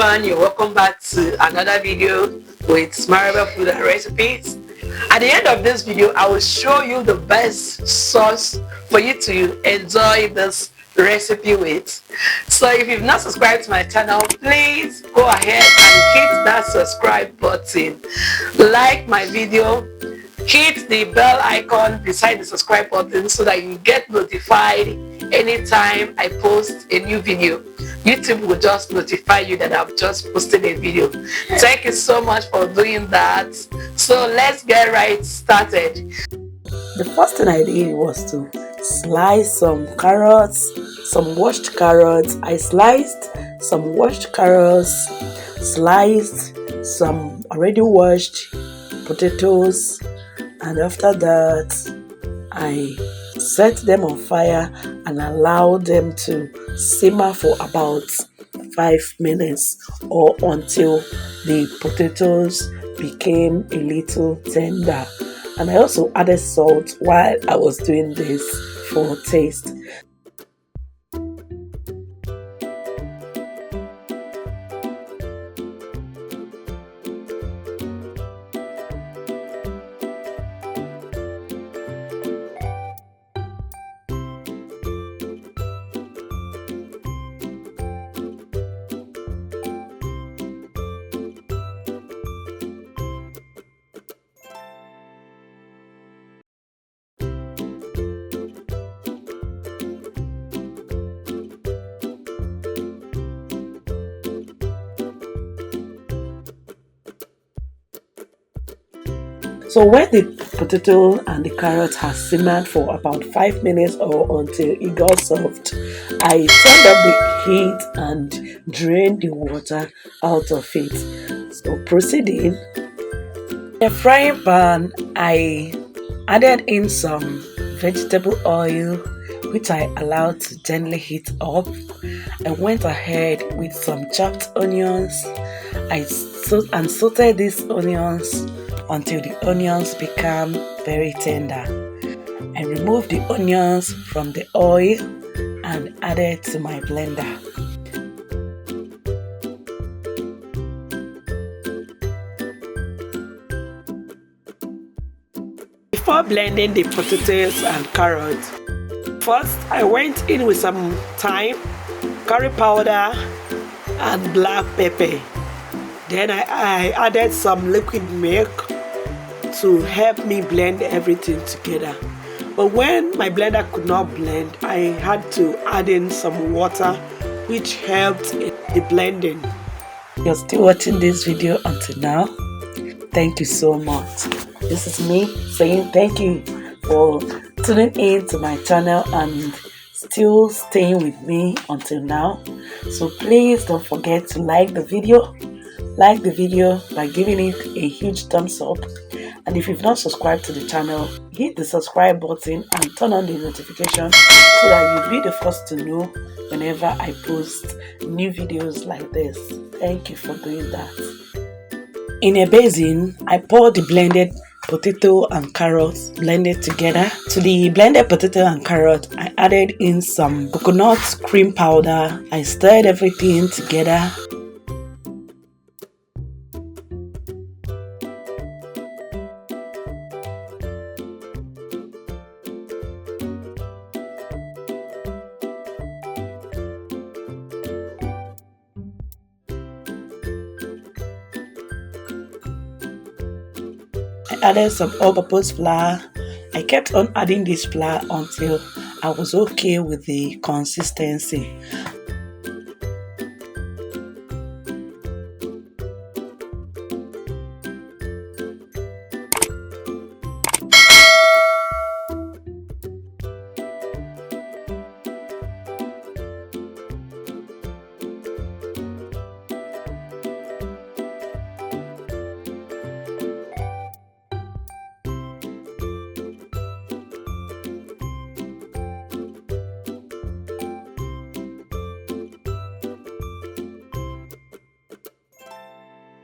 everyone, you're welcome back to another video with Smart Food and Recipes. At the end of this video, I will show you the best sauce for you to enjoy this recipe with. So if you've not subscribed to my channel, please go ahead and hit that subscribe button, like my video, hit the bell icon beside the subscribe button so that you get notified anytime I post a new video. YouTube will just notify you that I've just posted a video. Thank you so much for doing that. So let's get right started. The first thing I did was to slice some carrots, some washed carrots. I sliced some washed carrots, sliced some already washed potatoes, and after that I set them on fire and allowed them to simmer for about 5 minutes or until the potatoes became a little tender. And I also added salt while I was doing this for taste. So when the potato and the carrot has simmered for about 5 minutes or until it got soft, I turned up the heat and drained the water out of it. So proceeding, in a frying pan, I added in some vegetable oil, which I allowed to gently heat up. I went ahead with some chopped onions. I sauteed these onions until the onions become very tender. I removed the onions from the oil and added to my blender. Before blending the potatoes and carrots, first I went in with some thyme, curry powder and black pepper. Then I added some liquid milk to help me blend everything together. But when my blender could not blend, I had to add in some water, which helped in the blending. You're still watching this video until now. Thank you so much. This is me saying thank you for tuning in to my channel and still staying with me until now. So please don't forget to like the video. Like the video by giving it a huge thumbs up, and if you've not subscribed to the channel, hit the subscribe button and turn on the notification so that you'll be the first to know whenever I post new videos like this. Thank you for doing that. In a basin, I poured the blended potato and carrots blended together. To the blended potato and carrot, I added in some coconut cream powder. I stirred everything together. I added some all-purpose flour. I kept on adding this flour until I was okay with the consistency.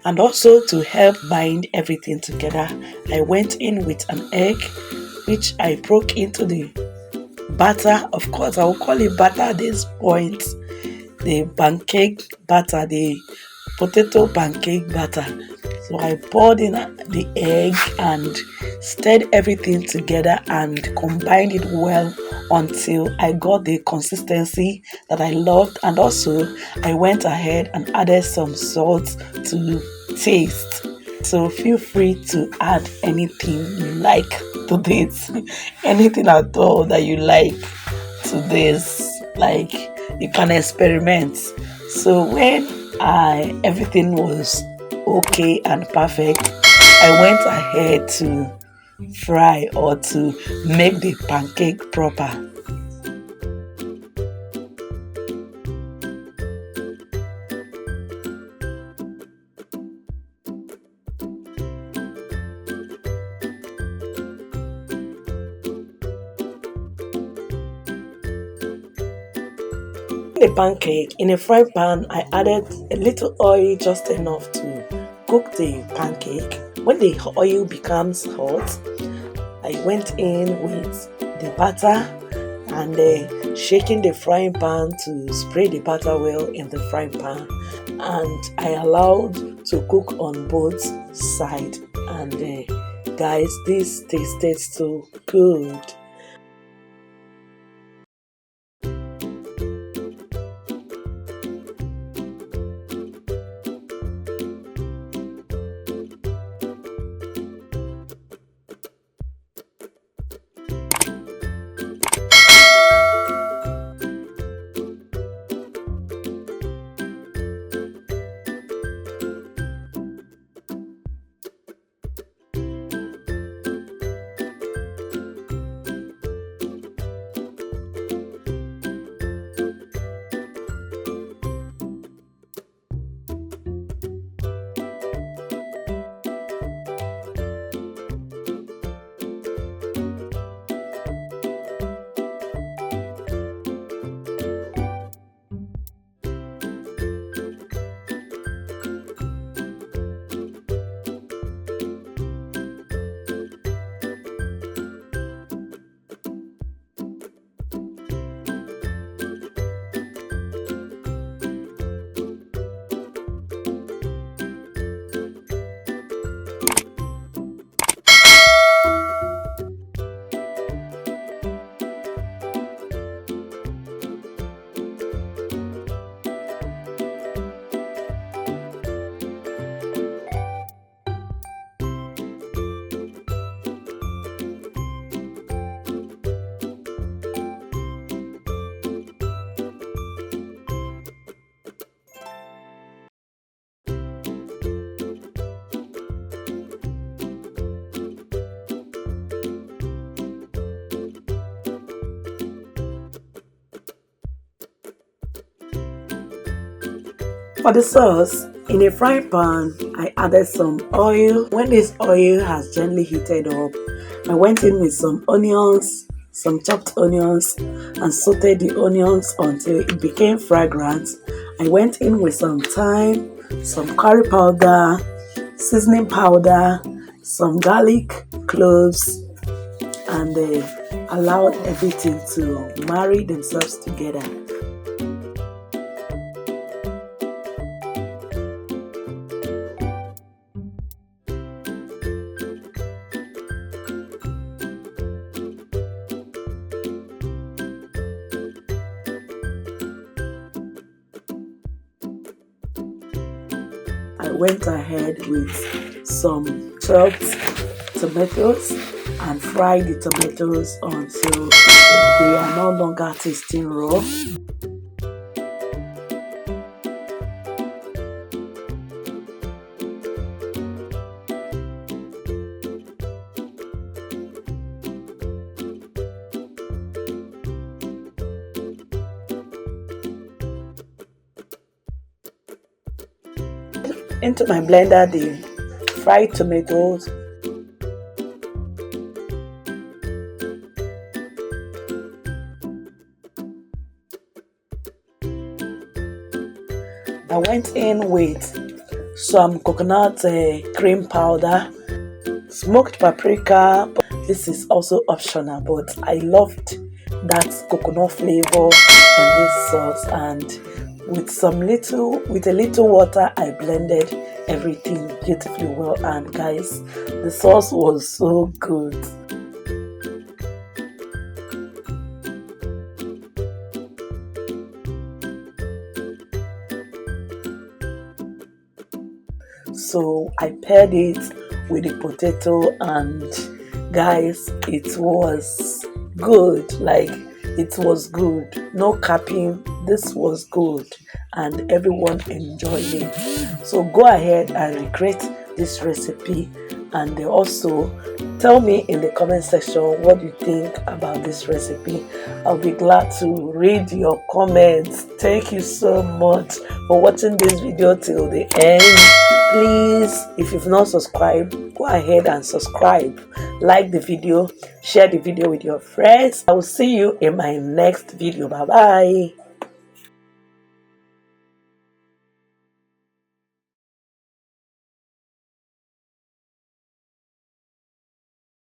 And also to help bind everything together, I went in with an egg, which I broke into the batter. Of course, I will call it batter at this point. The pancake batter, the potato pancake batter. So I poured in the egg and stirred everything together and combined it well until I got the consistency that I loved. And also I went ahead and added some salt to taste. So feel free to add anything you like to this, anything at all that you like to this. Like, you can experiment. So when everything was okay and perfect, I went ahead to fry or to make the pancake proper. The pancake in a frying pan, I added a little oil, just enough to cook the pancake. When the oil becomes hot, I went in with the butter and shaking the frying pan to spray the butter well in the frying pan, and I allowed to cook on both sides. And guys, this tasted so good. For the sauce, in a frying pan, I added some oil. When this oil has gently heated up, I went in with some onions, some chopped onions, and sauteed the onions until it became fragrant. I went in with some thyme, some curry powder, seasoning powder, some garlic, cloves, and allowed everything to marry themselves together. I went ahead with some chopped tomatoes and fried the tomatoes until they are no longer tasting raw. Into my blender the fried tomatoes, I went in with some coconut cream powder, smoked paprika. This is also optional, but I loved that coconut flavor in this sauce, and with a little water. I blended everything beautifully well, and guys, the sauce was so good. So I paired it with the potato, and guys, it was good. Like, it was good, no capping. This was good and everyone enjoyed it. So go ahead and recreate this recipe, and also tell me in the comment section what you think about this recipe. I'll be glad to read your comments. Thank you so much for watching this video till the end. Please, if you've not subscribed, go ahead and subscribe. Like the video, share the video with your friends. I will see you in my next video. Bye bye.